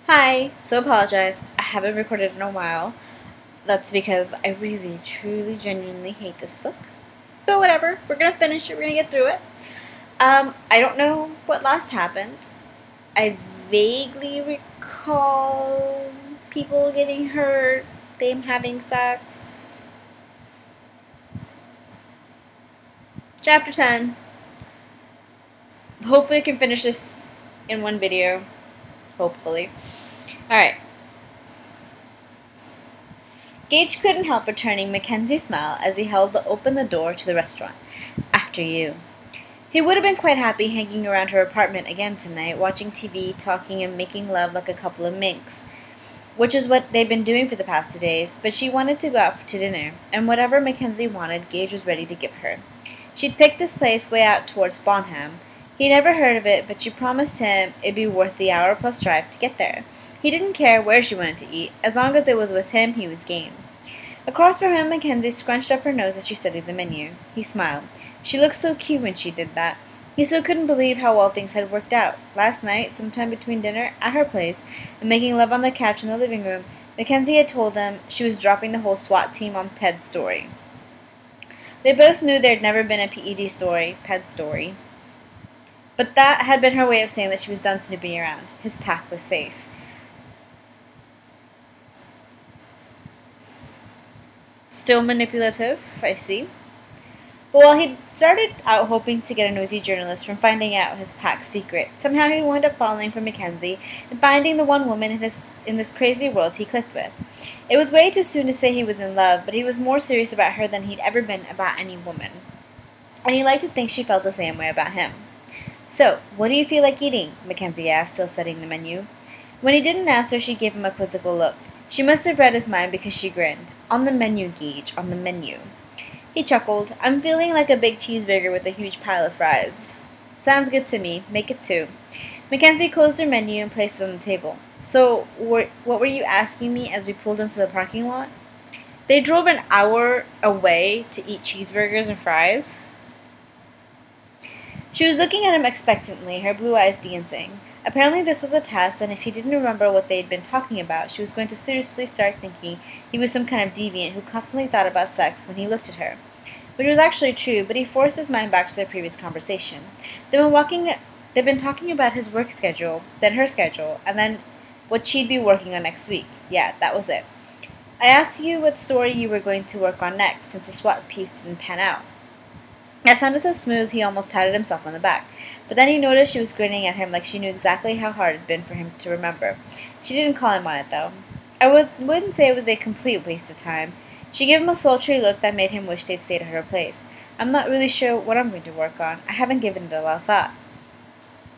Hi, so apologize. I haven't recorded in a while. That's because I really, truly, genuinely hate this book. But whatever, we're gonna finish it, we're gonna get through it. I don't know what last happened. I vaguely recall people getting hurt, them having sex. Chapter 10. Hopefully I can finish this in one video. Hopefully. Alright. Gage couldn't help returning Mackenzie's smile as he held open the door to the restaurant. After you. He would have been quite happy hanging around her apartment again tonight, watching TV, talking, and making love like a couple of minks, which is what they'd been doing for the past 2 days, but she wanted to go out to dinner, and whatever Mackenzie wanted, Gage was ready to give her. She'd picked this place way out towards Bonham. He'd never heard of it, but she promised him it'd be worth the hour-plus drive to get there. He didn't care where she wanted to eat. As long as it was with him, he was game. Across from him, Mackenzie scrunched up her nose as she studied the menu. He smiled. She looked so cute when she did that. He still couldn't believe how well things had worked out. Last night, sometime between dinner at her place and making love on the couch in the living room, Mackenzie had told him she was dropping the whole SWAT team on Ped's story. They both knew there'd never been a Ped's story. But that had been her way of saying that she was done snooping around. His pack was safe. Still manipulative, I see. But while he started out hoping to get a nosy journalist from finding out his pack's secret, somehow he wound up falling for Mackenzie and finding the one woman in this crazy world he clicked with. It was way too soon to say he was in love, but he was more serious about her than he'd ever been about any woman. And he liked to think she felt the same way about him. "So, what do you feel like eating?" Mackenzie asked, still studying the menu. When he didn't answer, she gave him a quizzical look. She must have read his mind because she grinned. "On the menu, Gage, on the menu." He chuckled. "I'm feeling like a big cheeseburger with a huge pile of fries." "Sounds good to me. Make it two." Mackenzie closed her menu and placed it on the table. "So, what were you asking me as we pulled into the parking lot?" They drove an hour away to eat cheeseburgers and fries. She was looking at him expectantly, her blue eyes dancing. Apparently this was a test, and if he didn't remember what they'd been talking about, she was going to seriously start thinking he was some kind of deviant who constantly thought about sex when he looked at her. Which was actually true, but he forced his mind back to their previous conversation. They'd been talking about his work schedule, then her schedule, and then what she'd be working on next week. Yeah, that was it. "I asked you what story you were going to work on next, since the SWAT piece didn't pan out." That sounded so smooth he almost patted himself on the back. But then he noticed she was grinning at him like she knew exactly how hard it had been for him to remember. She didn't call him on it, though. Wouldn't say it was a complete waste of time. She gave him a sultry look that made him wish they'd stayed at her place. "I'm not really sure what I'm going to work on. I haven't given it a lot of thought."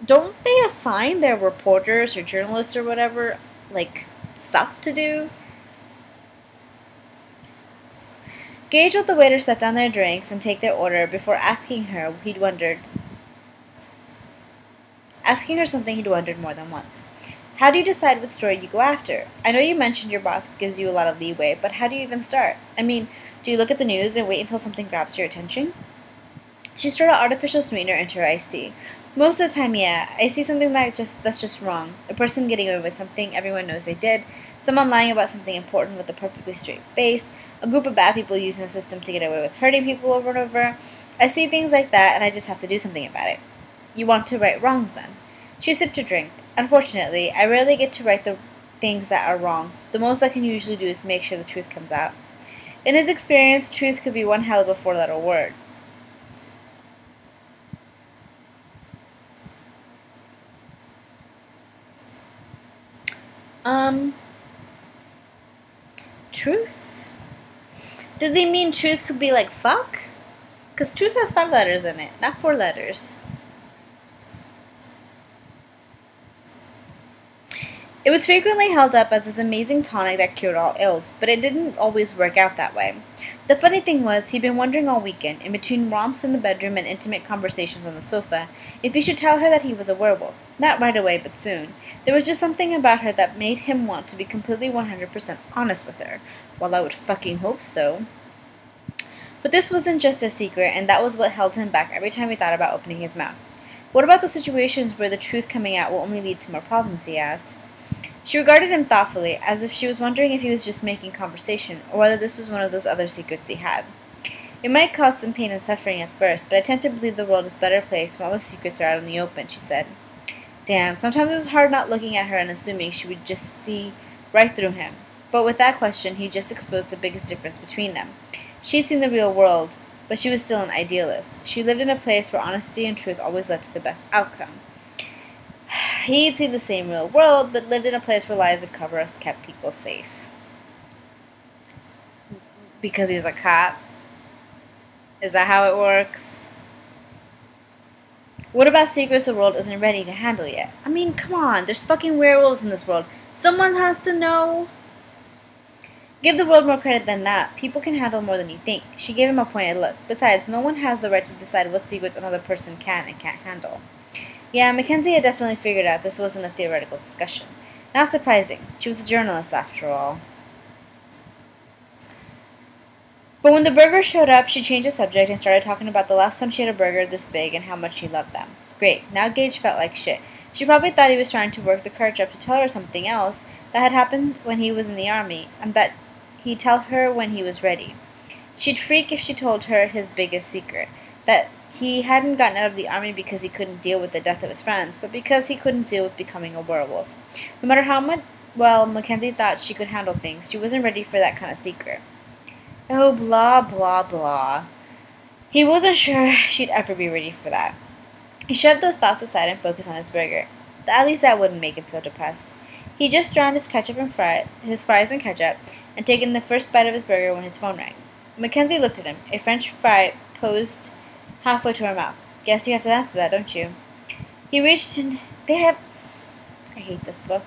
Don't they assign their reporters or journalists or whatever, like, stuff to do? Gage let the waiter set down their drinks and take their order before asking her something he'd wondered more than once. "How do you decide what story you go after? I know you mentioned your boss gives you a lot of leeway, but how do you even start? I mean, do you look at the news and wait until something grabs your attention?" She stirred an artificial sweetener into her iced tea. "Most of the time, yeah. I see something that's just wrong. A person getting away with something everyone knows they did. Someone lying about something important with a perfectly straight face. A group of bad people using the system to get away with hurting people over and over. I see things like that, and I just have to do something about it." "You want to right wrongs, then?" She sipped her drink. "Unfortunately, I rarely get to right the things that are wrong. The most I can usually do is make sure the truth comes out." In his experience, truth could be one hell of a four-letter word. Truth? Does he mean truth could be like fuck? Because truth has 5 letters in it, not 4 letters. It was frequently held up as this amazing tonic that cured all ills, but it didn't always work out that way. The funny thing was, he'd been wondering all weekend, in between romps in the bedroom and intimate conversations on the sofa, if he should tell her that he was a werewolf. Not right away, but soon. There was just something about her that made him want to be completely 100% honest with her. Well, I would fucking hope so. But this wasn't just a secret, and that was what held him back every time he thought about opening his mouth. "What about those situations where the truth coming out will only lead to more problems?" he asked. She regarded him thoughtfully, as if she was wondering if he was just making conversation, or whether this was one of those other secrets he had. It might cause some pain and suffering at first, but I tend to believe the world is a better place when all the secrets are out in the open, she said. Damn, sometimes it was hard not looking at her and assuming she would just see right through him. But with that question, he just exposed the biggest difference between them. She'd seen the real world, but she was still an idealist. She lived in a place where honesty and truth always led to the best outcome. He'd seen the same real world, but lived in a place where lies and cover-ups kept people safe. Because he's a cop? Is that how it works? What about secrets the world isn't ready to handle yet? I mean, come on, there's fucking werewolves in this world. Someone has to know. Give the world more credit than that. People can handle more than you think. She gave him a pointed look. Besides, no one has the right to decide what secrets another person can and can't handle. Yeah, Mackenzie had definitely figured out this wasn't a theoretical discussion. Not surprising. She was a journalist, after all. But when the burgers showed up, she changed the subject and started talking about the last time she had a burger this big and how much she loved them. Great. Now Gage felt like shit. She probably thought he was trying to work the courage up to tell her something else that had happened when he was in the army, and that he'd tell her when he was ready. She'd freak if she told her his biggest secret, that he hadn't gotten out of the army because he couldn't deal with the death of his friends, but because he couldn't deal with becoming a werewolf. No matter how much well Mackenzie thought she could handle things, she wasn't ready for that kind of secret. Oh, blah, blah, blah. He wasn't sure she'd ever be ready for that. He shoved those thoughts aside and focused on his burger. At least that wouldn't make him feel depressed. He just drowned his fries in ketchup, and taken the first bite of his burger when his phone rang. Mackenzie looked at him, a French fry posed halfway to her mouth. Guess you have to answer that, don't you? He reached in... I hate this book.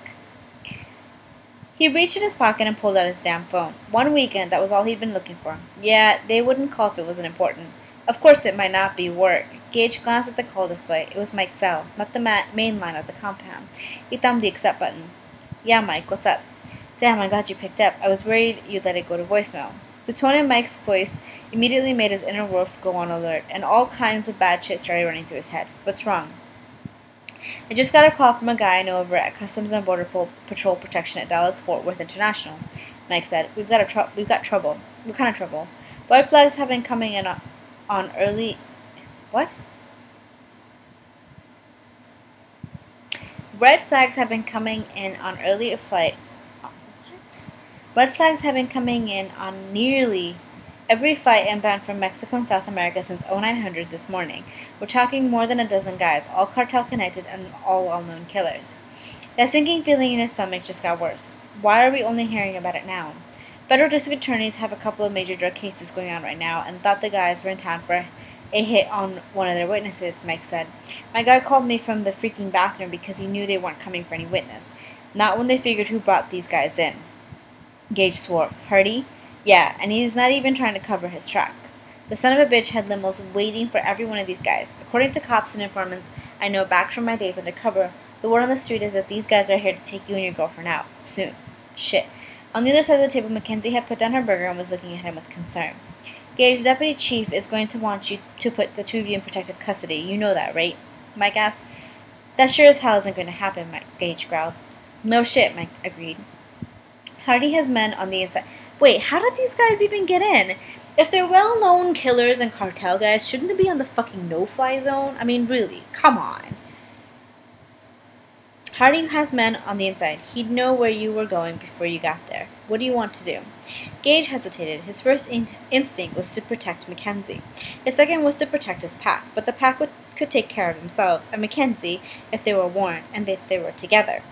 He reached in his pocket and pulled out his damn phone. One weekend, that was all he'd been looking for. Yeah, they wouldn't call if it wasn't important. Of course it might not be work. Gage glanced at the call display. It was Mike Zell, not the main line of the compound. He thumbed the accept button. Yeah, Mike, what's up? Damn, I'm glad you picked up. I was worried you'd let it go to voicemail. The tone in Mike's voice immediately made his inner wolf go on alert, and all kinds of bad shit started running through his head. What's wrong? I just got a call from a guy I know over at Customs and Border Patrol Protection at Dallas-Fort Worth International. Mike said, We've got trouble. What kind of trouble? Red flags have been coming in on early... What? Red flags have been coming in on early flight... What? Red flags have been coming in on nearly every flight inbound from Mexico and South America since 0900 this morning. We're talking more than a dozen guys, all cartel connected and all well-known killers. That sinking feeling in his stomach just got worse. Why are we only hearing about it now? Federal district attorneys have a couple of major drug cases going on right now and thought the guys were in town for a hit on one of their witnesses, Mike said. My guy called me from the freaking bathroom because he knew they weren't coming for any witness. Not when they figured who brought these guys in. Gage swore. Hardy? Yeah, and he's not even trying to cover his track. The son of a bitch had limos waiting for every one of these guys. According to cops and informants I know back from my days undercover, the word on the street is that these guys are here to take you and your girlfriend out. Soon. Shit. On the other side of the table, Mackenzie had put down her burger and was looking at him with concern. Gage, the deputy chief is going to want you to put the two of you in protective custody. You know that, right? Mike asked. That sure as hell isn't going to happen, Gage growled. No shit, Mike agreed. Hardy has men on the inside. Wait, how did these guys even get in? If they're well-known killers and cartel guys, shouldn't they be on the fucking no-fly zone? I mean, really, come on. Hardy has men on the inside. He'd know where you were going before you got there. What do you want to do? Gage hesitated. His first instinct was to protect Mackenzie. His second was to protect his pack, but the pack could take care of themselves, and Mackenzie, if they were warned, and if they were together.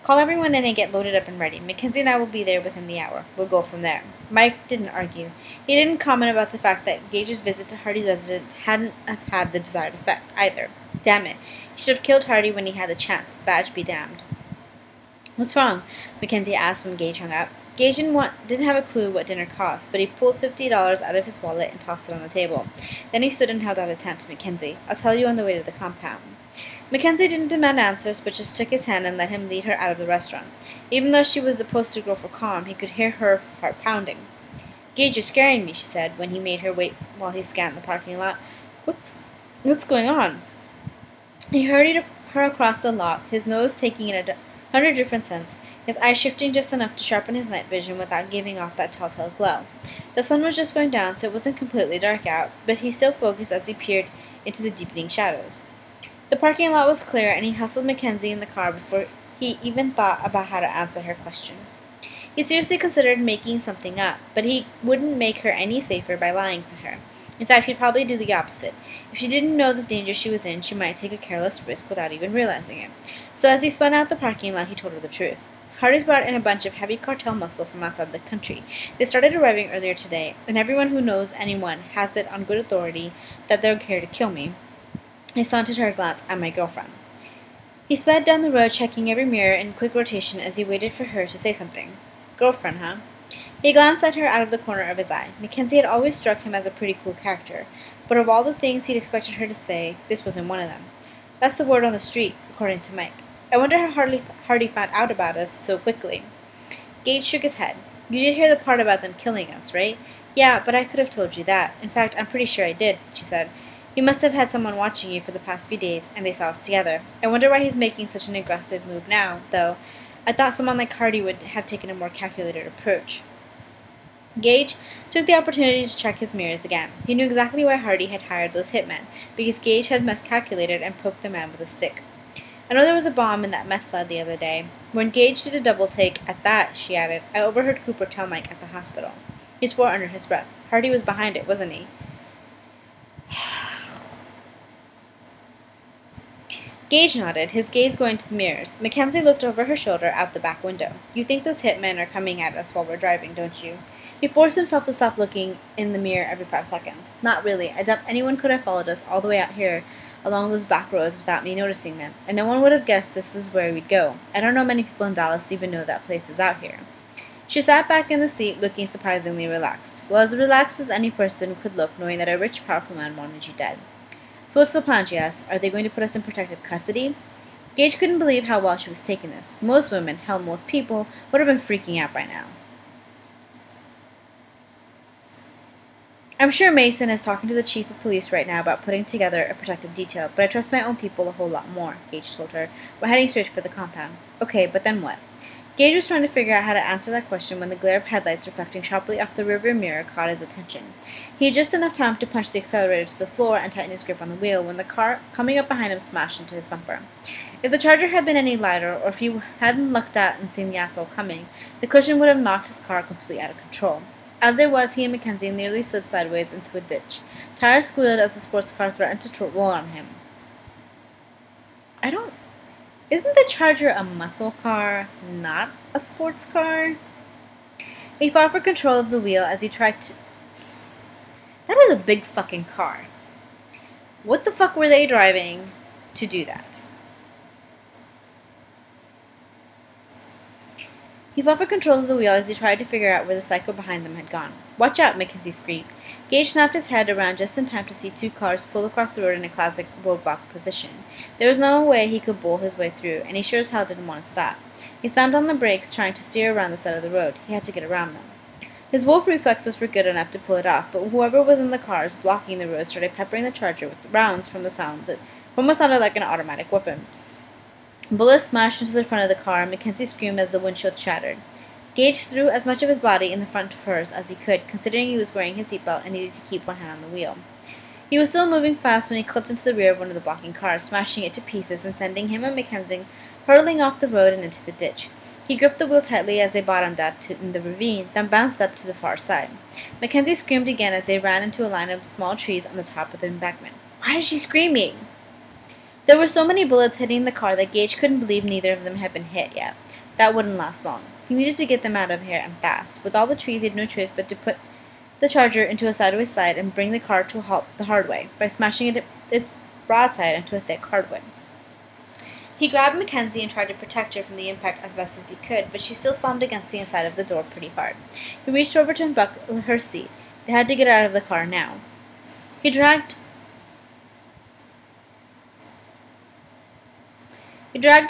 Call everyone in and get loaded up and ready. Mackenzie and I will be there within the hour. We'll go from there. Mike didn't argue. He didn't comment about the fact that Gage's visit to Hardy's residence hadn't had the desired effect, either. Damn it. He should have killed Hardy when he had the chance. Badge be damned. What's wrong? Mackenzie asked when Gage hung up. Gage didn't have a clue what dinner cost, but he pulled $50 out of his wallet and tossed it on the table. Then he stood and held out his hand to Mackenzie. I'll tell you on the way to the compound. Mackenzie didn't demand answers, but just took his hand and let him lead her out of the restaurant. Even though she was the poster girl for calm, he could hear her heart pounding. Gage, you're scaring me, she said, when he made her wait while he scanned the parking lot. What's going on? He hurried her across the lot, his nose taking in 100 different scents, his eyes shifting just enough to sharpen his night vision without giving off that telltale glow. The sun was just going down, so it wasn't completely dark out, but he still focused as he peered into the deepening shadows. The parking lot was clear, and he hustled Mackenzie in the car before he even thought about how to answer her question. He seriously considered making something up, but he wouldn't make her any safer by lying to her. In fact, he'd probably do the opposite. If she didn't know the danger she was in, she might take a careless risk without even realizing it. So as he spun out the parking lot, he told her the truth. Hardy's brought in a bunch of heavy cartel muscle from outside the country. They started arriving earlier today, and everyone who knows anyone has it on good authority that they're here to kill me. He slanted her a glance at my girlfriend. He sped down the road, checking every mirror in quick rotation as he waited for her to say something. Girlfriend, huh? He glanced at her out of the corner of his eye. Mackenzie had always struck him as a pretty cool character, but of all the things he'd expected her to say, this wasn't one of them. That's the word on the street, according to Mike. I wonder how Hardy found out about us so quickly. Gage shook his head. You did hear the part about them killing us, right? Yeah, but I could have told you that. In fact, I'm pretty sure I did, she said. You must have had someone watching you for the past few days, and they saw us together. I wonder why he's making such an aggressive move now, though. I thought someone like Hardy would have taken a more calculated approach. Gage took the opportunity to check his mirrors again. He knew exactly why Hardy had hired those hitmen, because Gage had miscalculated and poked the man with a stick. I know there was a bomb in that meth lab the other day. When Gage did a double take at that, she added, I overheard Cooper tell Mike at the hospital. He swore under his breath. Hardy was behind it, wasn't he? Gage nodded, his gaze going to the mirrors. Mackenzie looked over her shoulder out the back window. You think those hitmen are coming at us while we're driving, don't you? He forced himself to stop looking in the mirror every 5 seconds. Not really. I doubt anyone could have followed us all the way out here along those back roads without me noticing them, and no one would have guessed this is where we'd go. I don't know many people in Dallas even know that place is out here. She sat back in the seat, looking surprisingly relaxed. Well, as relaxed as any person could look, knowing that a rich, powerful man wanted you dead. So what's the plan, she asked. Are they going to put us in protective custody? Gage couldn't believe how well she was taking this. Most women, hell, most people, would have been freaking out by now. I'm sure Mason is talking to the chief of police right now about putting together a protective detail, but I trust my own people a whole lot more, Gage told her. We're heading straight for the compound. Okay, but then what? Gage was trying to figure out how to answer that question when the glare of headlights reflecting sharply off the rearview mirror caught his attention. He had just enough time to punch the accelerator to the floor and tighten his grip on the wheel when the car coming up behind him smashed into his bumper. If the Charger had been any lighter, or if he hadn't looked out and seen the asshole coming, the collision would have knocked his car completely out of control. As it was, he and Mackenzie nearly slid sideways into a ditch. Tires squealed as the sports car threatened to roll on him. Isn't the Charger a muscle car, not a sports car? He fought for control of the wheel as he tried to... That is a big fucking car. What the fuck were they driving to do that? He fought for control of the wheel as he tried to figure out where the psycho behind them had gone. Watch out, Mackenzie screamed. Gage snapped his head around just in time to see 2 cars pull across the road in a classic roadblock position. There was no way he could bowl his way through, and he sure as hell didn't want to stop. He slammed on the brakes, trying to steer around the side of the road. He had to get around them. His wolf reflexes were good enough to pull it off, but whoever was in the cars blocking the road started peppering the Charger with rounds from what sounded like an automatic weapon. Bullets smashed into the front of the car, and Mackenzie screamed as the windshield shattered. Gage threw as much of his body in the front of hers as he could, considering he was wearing his seatbelt and needed to keep one hand on the wheel. He was still moving fast when he clipped into the rear of one of the blocking cars, smashing it to pieces and sending him and Mackenzie hurtling off the road and into the ditch. He gripped the wheel tightly as they bottomed out in the ravine, then bounced up to the far side. Mackenzie screamed again as they ran into a line of small trees on the top of the embankment. Why is she screaming? There were so many bullets hitting the car that Gage couldn't believe neither of them had been hit yet. That wouldn't last long. He needed to get them out of here and fast. With all the trees, he had no choice but to put the Charger into a sideways slide and bring the car to a halt the hard way, by smashing its broadside into a thick hardwood. He grabbed Mackenzie and tried to protect her from the impact as best as he could, but she still slammed against the inside of the door pretty hard. He reached over to unbuckle her seat. They had to get out of the car now. He dragged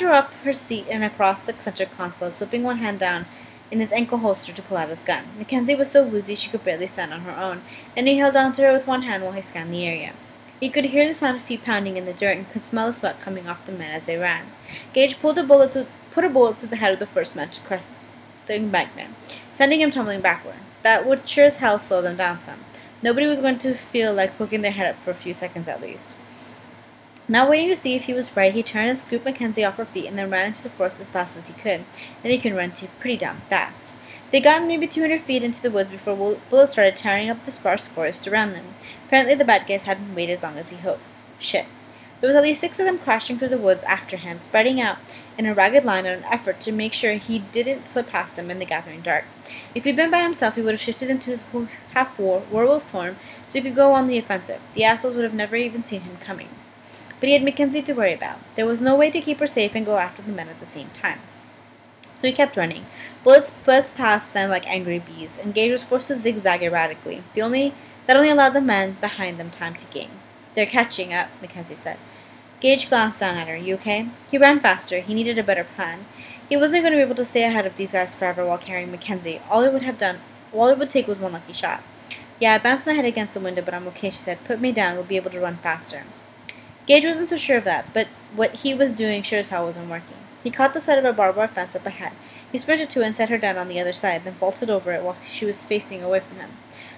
her off her seat and across the center console, slipping one hand down in his ankle holster to pull out his gun. Mackenzie was so woozy she could barely stand on her own, and he held onto her with one hand while he scanned the area. He could hear the sound of feet pounding in the dirt and could smell the sweat coming off the men as they ran. Gage pulled put a bullet through the head of the first man to crest the embankment, sending him tumbling backward. That would sure as hell slow them down some. Nobody was going to feel like poking their head up for a few seconds at least. Not waiting to see if he was right, he turned and scooped Mackenzie off her feet and then ran into the forest as fast as he could, and he could run pretty damn fast. They got maybe 200 feet into the woods before bullets started tearing up the sparse forest around them. Apparently the bad guys hadn't waited as long as he hoped. Shit. There was at least 6 of them crashing through the woods after him, spreading out in a ragged line in an effort to make sure he didn't slip past them in the gathering dark. If he'd been by himself, he would have shifted into his half-werewolf form so he could go on the offensive. The assholes would have never even seen him coming. But he had Mackenzie to worry about. There was no way to keep her safe and go after the men at the same time. So he kept running. Bullets buzzed past them like angry bees, and Gage was forced to zigzag erratically. That only allowed the men behind them time to gain. "They're catching up," Mackenzie said. Gage glanced down at her. "You okay?" He ran faster. He needed a better plan. He wasn't going to be able to stay ahead of these guys forever while carrying Mackenzie. All it would take was one lucky shot. "Yeah, I bounced my head against the window, but I'm okay," she said. "Put me down. We'll be able to run faster." Gage wasn't so sure of that, but what he was doing sure as hell wasn't working. He caught the side of a barbed wire fence up ahead. He sprinted to it and set her down on the other side, then vaulted over it while she was facing away from him.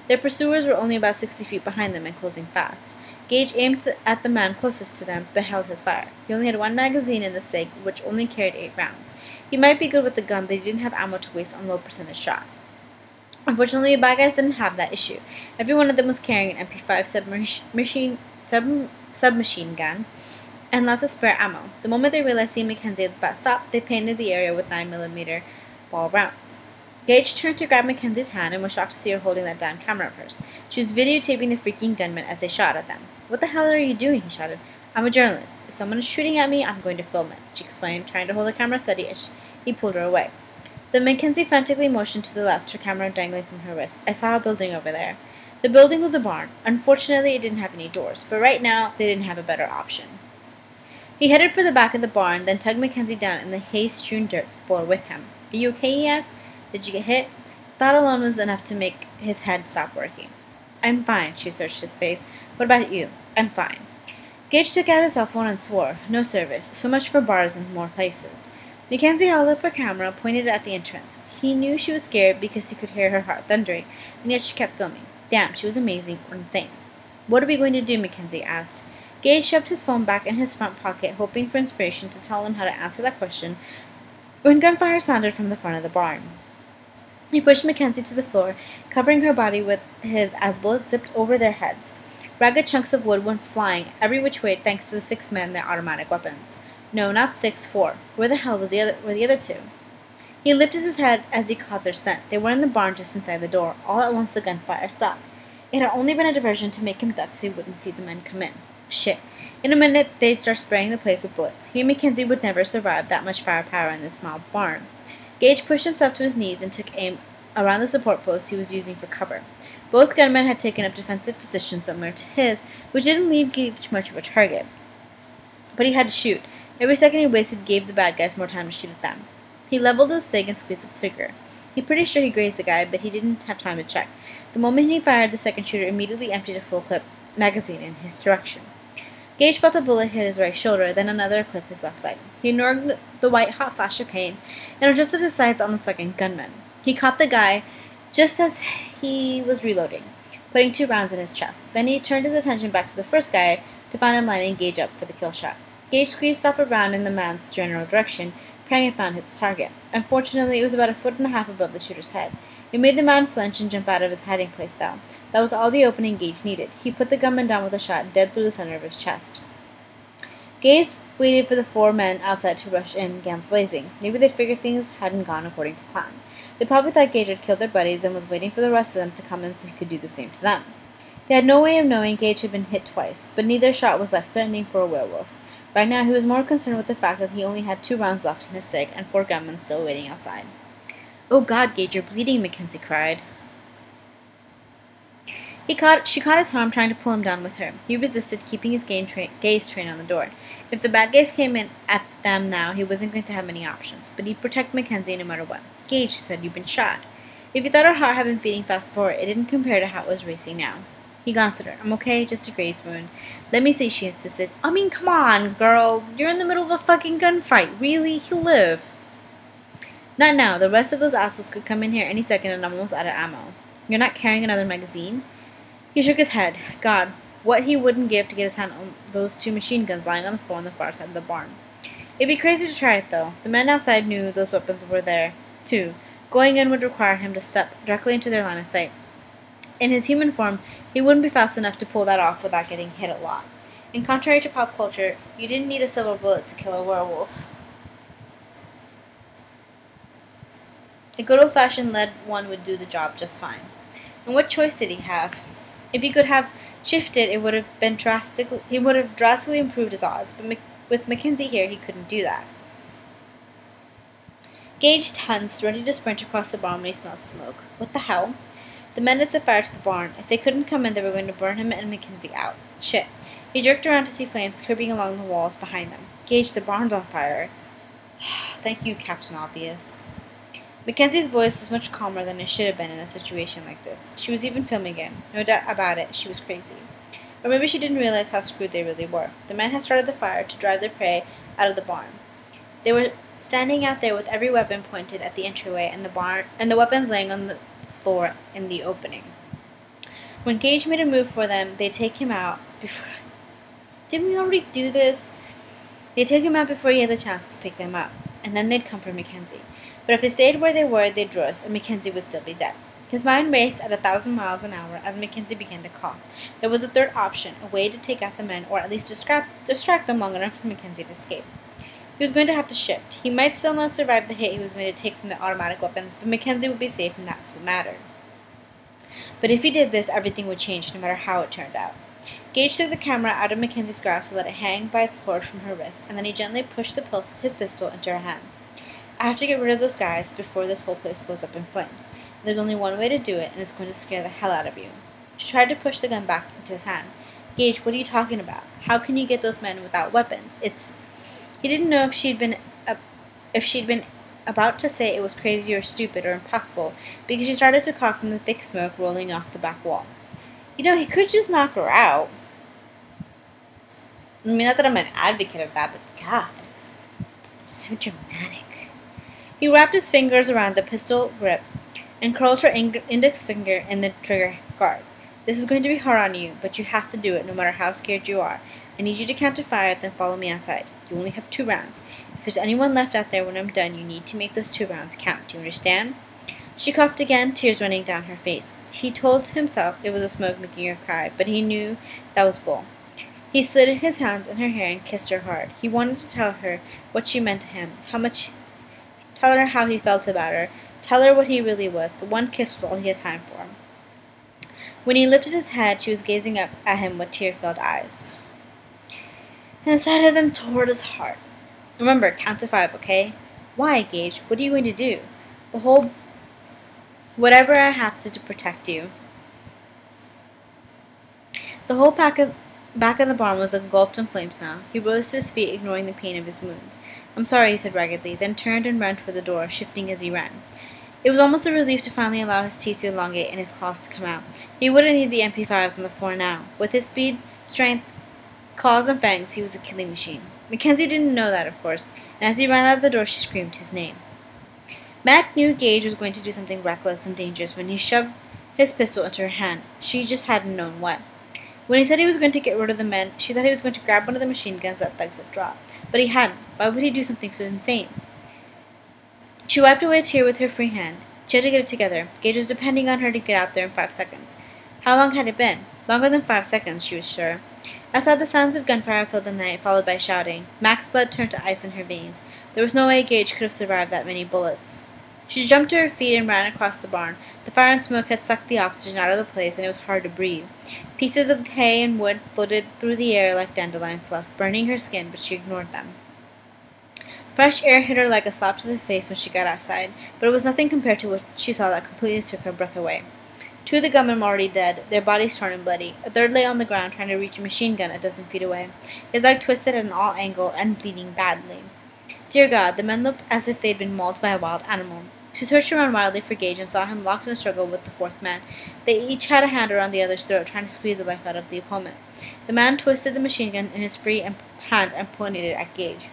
Their pursuers were only about 60 feet behind them and closing fast. Gage aimed at the man closest to them, but held his fire. He only had 1 magazine in the SIG, which only carried 8 rounds. He might be good with the gun, but he didn't have ammo to waste on low-percentage shot. Unfortunately, the bad guys didn't have that issue. Every one of them was carrying an MP5 submachine gun and lots of spare ammo. The moment they realized he and Mackenzie had about stopped, they painted the area with 9mm ball rounds. Gage turned to grab Mackenzie's hand and was shocked to see her holding that damn camera of hers. She was videotaping the freaking gunmen as they shot at them. "What the hell are you doing?" he shouted. "I'm a journalist. If someone is shooting at me, I'm going to film it," she explained, trying to hold the camera steady as he pulled her away. Then Mackenzie frantically motioned to the left, her camera dangling from her wrist. "I saw a building over there." The building was a barn. Unfortunately, it didn't have any doors, but right now, they didn't have a better option. He headed for the back of the barn, then tugged Mackenzie down in the hay-strewn dirt floor with him. "Are you okay?" he asked. "Did you get hit?" That alone was enough to make his head stop working. "I'm fine," she searched his face. "What about you?" "I'm fine." Gage took out his cell phone and swore. No service. So much for bars in more places. Mackenzie held up her camera, pointed it at the entrance. He knew she was scared because he could hear her heart thundering, and yet she kept filming. Damn, she was amazing or insane. "What are we going to do?" Mackenzie asked. Gage shoved his phone back in his front pocket, hoping for inspiration to tell him how to answer that question, when gunfire sounded from the front of the barn. He pushed Mackenzie to the floor, covering her body with his as bullets zipped over their heads. Ragged chunks of wood went flying every which way thanks to the 6 men and their automatic weapons. No, not 6, 4. Where the hell were the other 2? He lifted his head as he caught their scent. They were in the barn just inside the door. All at once the gunfire stopped. It had only been a diversion to make him duck so he wouldn't see the men come in. Shit. In a minute, they'd start spraying the place with bullets. He and Mackenzie would never survive that much firepower in this small barn. Gage pushed himself to his knees and took aim around the support post he was using for cover. Both gunmen had taken up defensive positions similar to his, which didn't leave Gage much of a target. But he had to shoot. Every second he wasted gave the bad guys more time to shoot at them. He leveled his thing and squeezed the trigger. He's pretty sure he grazed the guy, but he didn't have time to check. The moment he fired, the second shooter immediately emptied a full-clip magazine in his direction. Gage felt a bullet hit his right shoulder, then another clip his left leg. He ignored the white-hot flash of pain and adjusted his sights on the second gunman. He caught the guy just as he was reloading, putting 2 rounds in his chest. Then he turned his attention back to the first guy to find him lining Gage up for the kill shot. Gage squeezed off a round in the man's general direction, praying it found its target. Unfortunately, it was about 1.5 feet above the shooter's head. It made the man flinch and jump out of his hiding place, though. That was all the opening Gage needed. He put the gunman down with a shot dead through the center of his chest. Gage waited for the 4 men outside to rush in, guns blazing. Maybe they figured things hadn't gone according to plan. They probably thought Gage had killed their buddies and was waiting for the rest of them to come in so he could do the same to them. They had no way of knowing Gage had been hit twice, but neither shot was life-threatening for a werewolf. Right now, he was more concerned with the fact that he only had 2 rounds left in his SIG and 4 gunmen still waiting outside. "Oh God, Gage, you're bleeding," Mackenzie cried. She caught his arm, trying to pull him down with her. He resisted, keeping his gaze trained on the door. If the bad guys came in at them now, he wasn't going to have many options, but he'd protect Mackenzie no matter what. "Gage," she said, "you've been shot." If you thought her heart had been beating fast before, it didn't compare to how it was racing now. He glanced at her. "I'm okay, just a graze wound." "Let me see," she insisted. "I mean, come on, girl. You're in the middle of a fucking gunfight. Really? He'll live." Not now. The rest of those assholes could come in here any second and I'm almost out of ammo. You're not carrying another magazine? He shook his head. God, what he wouldn't give to get his hand on those 2 machine guns lying on the floor on the far side of the barn. It'd be crazy to try it, though. The men outside knew those weapons were there, too. Going in would require him to step directly into their line of sight. In his human form, he wouldn't be fast enough to pull that off without getting hit a lot. And contrary to pop culture, you didn't need a silver bullet to kill a werewolf. A good old-fashioned lead one would do the job just fine. And what choice did he have? If he could have shifted, it would have been drastically improved his odds, but with Mackenzie here, he couldn't do that. Gage tensed, ready to sprint across the barn when he smelled smoke. What the hell? The men had set fire to the barn. If they couldn't come in, they were going to burn him and Mackenzie out. Shit. He jerked around to see flames creeping along the walls behind them. Gage, the barn's on fire. Thank you, Captain Obvious. Mackenzie's voice was much calmer than it should have been in a situation like this. She was even filming it. No doubt about it, she was crazy. Or maybe she didn't realize how screwed they really were. The men had started the fire to drive their prey out of the barn. They were standing out there with every weapon pointed at the entryway and the weapons laying on the floor in the opening. When Gage made a move for them, they'd take him out before... Didn't we already do this? They'd take him out before he had the chance to pick them up, and then they'd come for Mackenzie. But if they stayed where they were, they'd roast, and Mackenzie would still be dead. His mind raced at 1,000 miles an hour as Mackenzie began to cough. There was a third option, a way to take out the men, or at least distract them long enough for Mackenzie to escape. He was going to have to shift. He might still not survive the hit he was going to take from the automatic weapons, but Mackenzie would be safe, and that's what mattered. But if he did this, everything would change, no matter how it turned out. Gage took the camera out of Mackenzie's grasp to let it hang by its cord from her wrist, and then he gently pushed his pistol into her hand. I have to get rid of those guys before this whole place goes up in flames. There's only one way to do it, and it's going to scare the hell out of you. She tried to push the gun back into his hand. Gage, what are you talking about? How can you get those men without weapons? He didn't know if she'd been about to say it was crazy or stupid or impossible, because she started to cough from the thick smoke rolling off the back wall. You know, he could just knock her out. I mean, not that I'm an advocate of that, but God, so dramatic. He wrapped his fingers around the pistol grip and curled her index finger in the trigger guard. This is going to be hard on you, but you have to do it no matter how scared you are. I need you to count to 5, then follow me outside. You only have 2 rounds. If there's anyone left out there when I'm done, you need to make those 2 rounds count. Do you understand? She coughed again, tears running down her face. He told himself it was the smoke making her cry, but he knew that was bull. He slid his hands in her hair and kissed her hard. He wanted to tell her what she meant to him, tell her how he felt about her, tell her what he really was, but one kiss was all he had time for. When he lifted his head, she was gazing up at him with tear-filled eyes. And the sight of them tore at his heart. Remember, count to 5, okay? Why, Gage? What are you going to do? Whatever I have to protect you. The whole back of the barn was engulfed in flames now. He rose to his feet, ignoring the pain of his wounds. I'm sorry, he said raggedly, then turned and ran toward the door, shifting as he ran. It was almost a relief to finally allow his teeth to elongate and his claws to come out. He wouldn't need the MP5s on the floor now. With his speed, strength, claws, and fangs, he was a killing machine. Mackenzie didn't know that, of course, and as he ran out of the door, she screamed his name. Mac knew Gage was going to do something reckless and dangerous when he shoved his pistol into her hand. She just hadn't known what. When he said he was going to get rid of the men, she thought he was going to grab one of the machine guns that thugs had dropped. But he hadn't. Why would he do something so insane? She wiped away a tear with her free hand. She had to get it together. Gage was depending on her to get out there in 5 seconds. How long had it been? Longer than 5 seconds, she was sure. Outside, the sounds of gunfire filled the night, followed by shouting. Mac's blood turned to ice in her veins. There was no way Gage could have survived that many bullets. She jumped to her feet and ran across the barn. The fire and smoke had sucked the oxygen out of the place, and it was hard to breathe. Pieces of hay and wood floated through the air like dandelion fluff, burning her skin, but she ignored them. Fresh air hit her like a slap to the face when she got outside, but it was nothing compared to what she saw that completely took her breath away. 2 of the gunmen were already dead, their bodies torn and bloody. A third lay on the ground trying to reach a machine gun a dozen feet away, his leg twisted at an all angle and bleeding badly. Dear God, the men looked as if they'd been mauled by a wild animal. She searched around wildly for Gage and saw him locked in a struggle with the 4th man. They each had a hand around the other's throat, trying to squeeze the life out of the opponent. The man twisted the machine gun in his free hand and pointed it at Gage.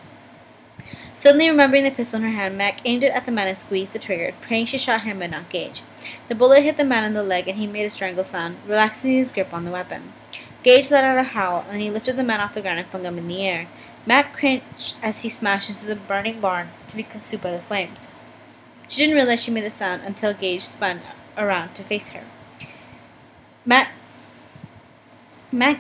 Suddenly remembering the pistol in her hand, Mac aimed it at the man and squeezed the trigger, praying she shot him but not Gage. The bullet hit the man in the leg and he made a strangle sound, relaxing his grip on the weapon. Gage let out a howl and he lifted the man off the ground and flung him in the air. Mac cringed as he smashed into the burning barn to be consumed by the flames. She didn't realize she made the sound until Gage spun around to face her. Mac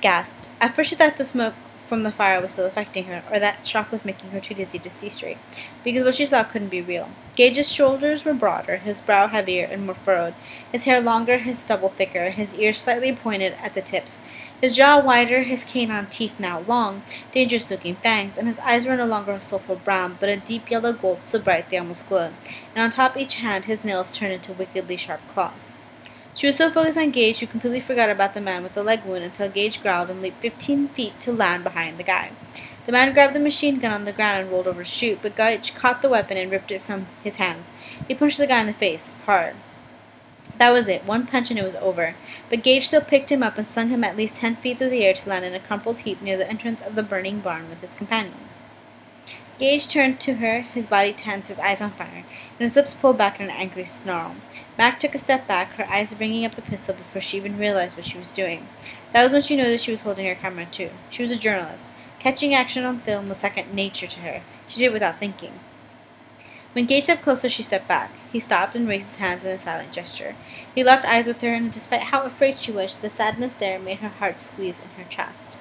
gasped. At first she thought the smoke from the fire was still affecting her, or that shock was making her too dizzy to see straight, because what she saw couldn't be real. Gage's shoulders were broader, his brow heavier and more furrowed, his hair longer, his stubble thicker, his ears slightly pointed at the tips, his jaw wider, his canine teeth now long, dangerous-looking fangs, and his eyes were no longer a soulful brown, but a deep yellow gold so bright they almost glowed, and on top each hand his nails turned into wickedly sharp claws. She was so focused on Gage she completely forgot about the man with the leg wound until Gage growled and leaped 15 feet to land behind the guy. The man grabbed the machine gun on the ground and rolled over to shoot, but Gage caught the weapon and ripped it from his hands. He punched the guy in the face, hard. That was it. One punch and it was over. But Gage still picked him up and slung him at least 10 feet through the air to land in a crumpled heap near the entrance of the burning barn with his companions. Gage turned to her, his body tense, his eyes on fire, and his lips pulled back in an angry snarl. Mac took a step back, her eyes bringing up the pistol before she even realized what she was doing. That was when she knew that she was holding her camera, too. She was a journalist. Catching action on film was second nature to her. She did it without thinking. When Gage stepped closer, she stepped back. He stopped and raised his hands in a silent gesture. He locked eyes with her, and despite how afraid she was, the sadness there made her heart squeeze in her chest.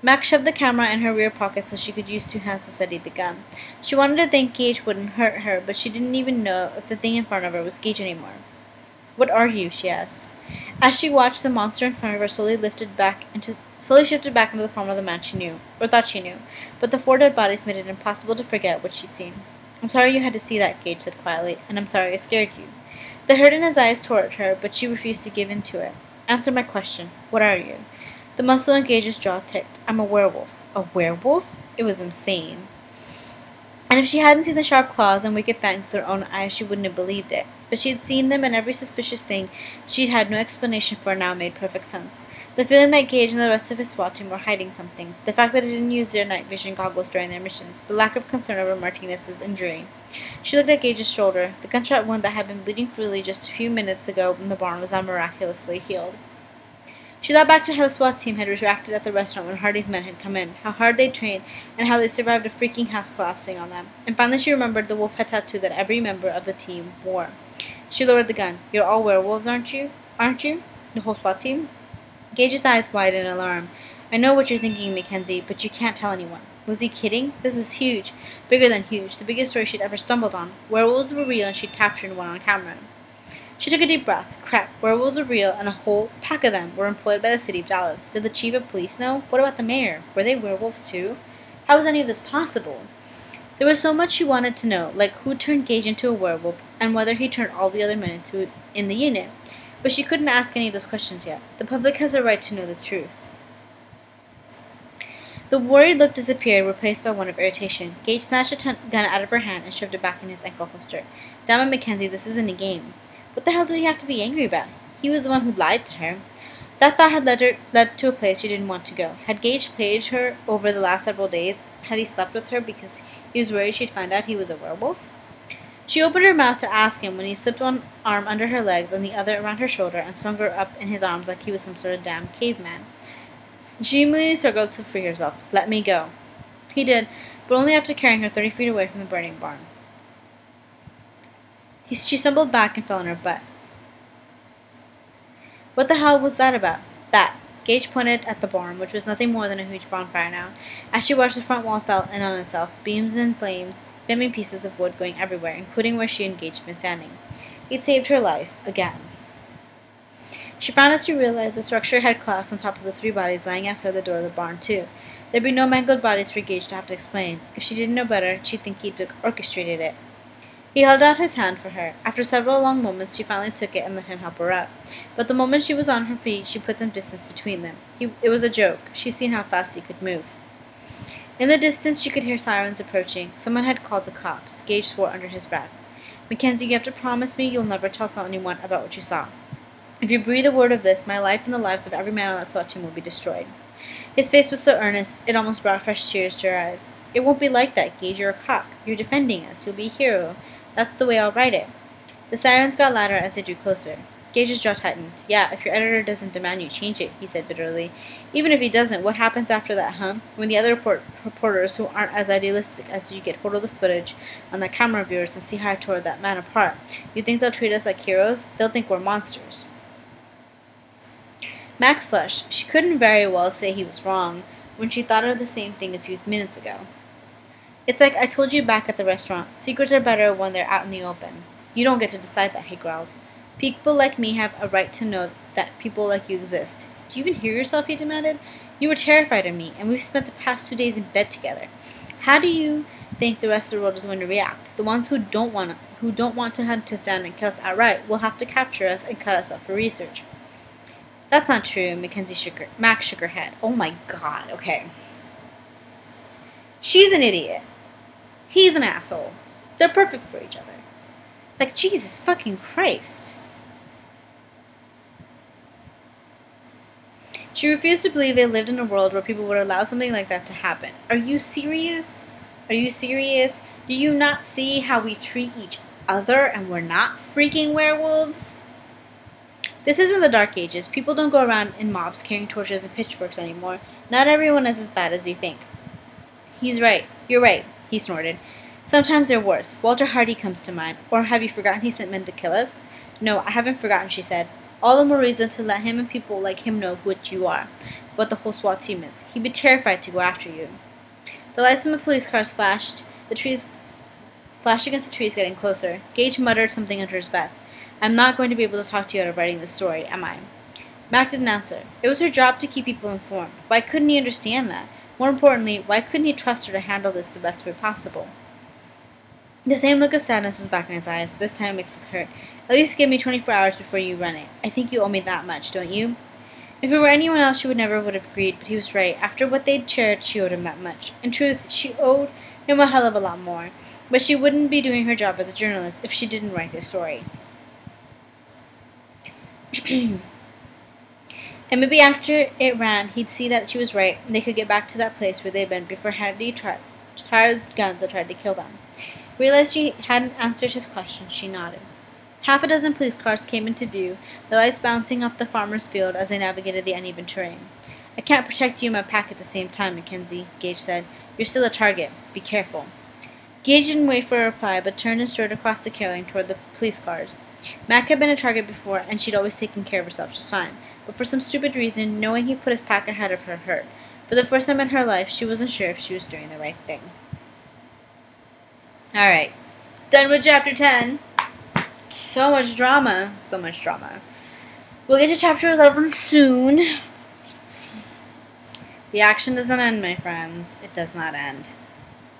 Mac shoved the camera in her rear pocket so she could use two hands to steady the gun. She wanted to think Gage wouldn't hurt her, but she didn't even know if the thing in front of her was Gage anymore. "What are you?" she asked. As she watched, the monster in front of her slowly shifted back into the form of the man she knew, or thought she knew, but the four dead bodies made it impossible to forget what she'd seen. "I'm sorry you had to see that," Gage said quietly, "and I'm sorry I scared you." The hurt in his eyes tore at her, but she refused to give in to it. "Answer my question. What are you?" The muscle in Gage's jaw ticked. "I'm a werewolf." A werewolf? It was insane. And if she hadn't seen the sharp claws and wicked fangs with her own eyes, she wouldn't have believed it. But she had seen them, and every suspicious thing she'd had no explanation for now made perfect sense. The feeling that Gage and the rest of his SWAT team were hiding something, the fact that they didn't use their night vision goggles during their missions, the lack of concern over Martinez's injury. She looked at Gage's shoulder. The gunshot wound that had been bleeding freely just a few minutes ago in the barn was now miraculously healed. She thought back to how the SWAT team had reacted at the restaurant when Hardy's men had come in, how hard they'd trained, and how they survived a freaking house collapsing on them. And finally she remembered the wolf head tattoo that every member of the team wore. She lowered the gun. "You're all werewolves, aren't you? Aren't you? The whole SWAT team?" Gage's eyes widened in alarm. "I know what you're thinking, Mackenzie, but you can't tell anyone." Was he kidding? This was huge. Bigger than huge. The biggest story she'd ever stumbled on. Werewolves were real and she'd captured one on camera. She took a deep breath. Crap, werewolves were real, and a whole pack of them were employed by the city of Dallas. Did the chief of police know? What about the mayor? Were they werewolves too? How was any of this possible? There was so much she wanted to know, like who turned Gage into a werewolf, and whether he turned all the other men in the unit. But she couldn't ask any of those questions yet. The public has a right to know the truth. The worried look disappeared, replaced by one of irritation. Gage snatched a gun out of her hand and shoved it back in his ankle holster. "Damn it, Mackenzie, this isn't a game." What the hell did he have to be angry about? He was the one who lied to her. That thought had led to a place she didn't want to go. Had Gage plagued her over the last several days? Had he slept with her because he was worried she'd find out he was a werewolf? She opened her mouth to ask him when he slipped one arm under her legs and the other around her shoulder and swung her up in his arms like he was some sort of damn caveman. She immediately struggled to free herself. "Let me go." He did, but only after carrying her 30 feet away from the burning barn. She stumbled back and fell on her butt. "What the hell was that about?" "That." Gage pointed at the barn, which was nothing more than a huge bonfire now. As she watched, the front wall fell in on itself, beams and flames, flaming pieces of wood going everywhere, including where she and Gage had been standing. He'd saved her life, again. She frowned as she realized the structure had collapsed on top of the 3 bodies lying outside the door of the barn, too. There'd be no mangled bodies for Gage to have to explain. If she didn't know better, she'd think he'd orchestrated it. He held out his hand for her. After several long moments, she finally took it and let him help her up. But the moment she was on her feet, she put some distance between them. It was a joke. She'd seen how fast he could move. In the distance, she could hear sirens approaching. Someone had called the cops. Gage swore under his breath. "Mackenzie, you have to promise me you'll never tell anyone about what you saw. If you breathe a word of this, my life and the lives of every man on that SWAT team will be destroyed." His face was so earnest, it almost brought fresh tears to her eyes. It won't be like that, Gage. You're a cop. You're defending us. You'll be a hero. That's the way I'll write it. The sirens got louder as they drew closer. Gage's jaw tightened. Yeah, if your editor doesn't demand you change it, he said bitterly. Even if he doesn't, what happens after that, huh? When the other reporters who aren't as idealistic as you get hold of the footage on the camera of yours and see how I tore that man apart, you think they'll treat us like heroes? They'll think we're monsters. Mac flushed. She couldn't very well say he was wrong when she thought of the same thing a few minutes ago. It's like I told you back at the restaurant. Secrets are better when they're out in the open. You don't get to decide that, he growled. People like me have a right to know that people like you exist. Do you even hear yourself, he demanded. You were terrified of me, and we've spent the past 2 days in bed together. How do you think the rest of the world is going to react? The ones who don't want to hunt us down and kill us outright will have to capture us and cut us up for research. That's not true, Mac shook her head. Oh my god, okay. She's an idiot. He's an asshole. They're perfect for each other. Like, Jesus fucking Christ. She refused to believe they lived in a world where people would allow something like that to happen. Are you serious? Are you serious? Do you not see how we treat each other and we're not freaking werewolves? This isn't the Dark Ages. People don't go around in mobs carrying torches and pitchforks anymore. Not everyone is as bad as you think. He's right. You're right, he snorted. Sometimes they're worse. Walter Hardy comes to mind. Or have you forgotten he sent men to kill us? No, I haven't forgotten, she said. All the more reason to let him and people like him know what you are, what the whole SWAT team is. He'd be terrified to go after you. The lights from the police cars flashed against the trees, getting closer. Gage muttered something under his breath. I'm not going to be able to talk to you out of writing this story, am I? Mac didn't answer. It was her job to keep people informed. Why couldn't he understand that? More importantly, why couldn't he trust her to handle this the best way possible? The same look of sadness was back in his eyes, this time mixed with hurt. At least give me 24 hours before you run it. I think you owe me that much, don't you? If it were anyone else, she would never would have agreed, but he was right. After what they'd shared, she owed him that much. In truth, she owed him a hell of a lot more. But she wouldn't be doing her job as a journalist if she didn't write their story. And maybe after it ran, he'd see that she was right, and they could get back to that place where they'd been before Hardy hired guns that tried to kill them. Realized she hadn't answered his question, she nodded. Half a dozen police cars came into view, the lights bouncing up the farmer's field as they navigated the uneven terrain. I can't protect you and my pack at the same time, Mackenzie, Gage said. You're still a target. Be careful. Gage didn't wait for a reply, but turned and strode across the clearing toward the police cars. Mac had been a target before, and she'd always taken care of herself just fine. But for some stupid reason, knowing he put his pack ahead of her hurt. For the first time in her life, she wasn't sure if she was doing the right thing. Alright. Done with chapter 10. So much drama. So much drama. We'll get to chapter 11 soon. The action doesn't end, my friends. It does not end.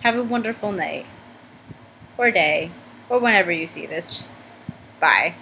Have a wonderful night. Or day. Or whenever you see this. Just bye.